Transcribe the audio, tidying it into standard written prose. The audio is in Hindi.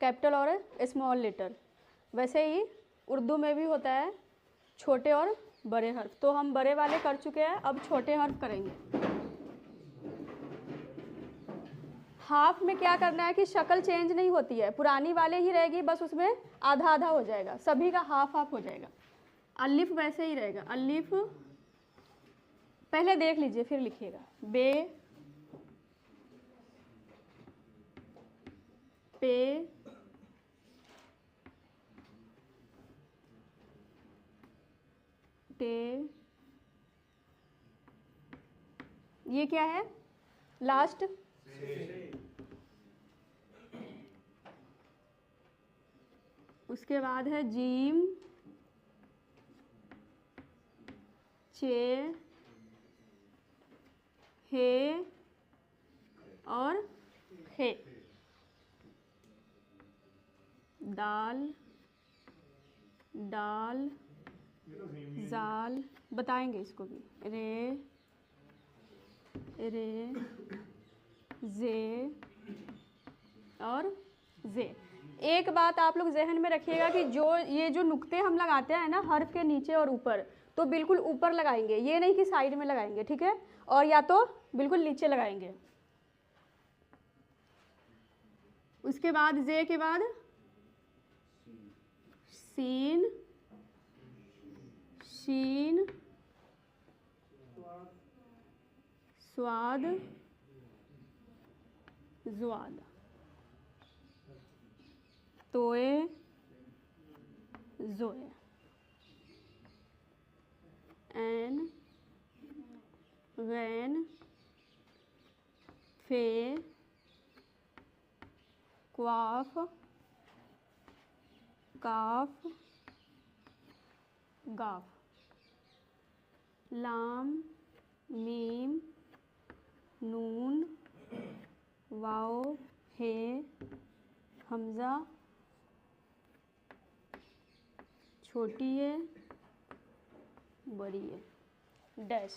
कैपिटल और स्मॉल लेटर। वैसे ही उर्दू में भी होता है छोटे और बड़े हर्फ। तो हम बड़े वाले कर चुके हैं, अब छोटे हर्फ करेंगे। हाफ में क्या करना है कि शक्ल चेंज नहीं होती है, पुरानी वाले ही रहेगी, बस उसमें आधा आधा हो जाएगा, सभी का हाफ हाफ हो जाएगा। अलिफ वैसे ही रहेगा, अलिफ पहले देख लीजिए फिर लिखिएगा। बे, पे, टे, ये क्या है लास्ट, उसके बाद है जीम, चे, हे और हे। दाल, डाल, जाल, बताएंगे इसको भी। रे, रे, जे और जे। एक बात आप लोग जहन में रखिएगा कि ये जो नुक्ते हम लगाते हैं ना हर्फ के नीचे और ऊपर, तो बिल्कुल ऊपर लगाएंगे, ये नहीं कि साइड में लगाएंगे, ठीक है, और या तो बिल्कुल नीचे लगाएंगे। उसके बाद जे के बाद सीन, शीन, स्वाद, ज्वाद, तोए, जोए, एन, गैन, फे, क्वाफ, काफ, गाफ, लाम, मीम, नून, वाव, हे, हमज़ा, छोटी है, बड़ी है, डैश।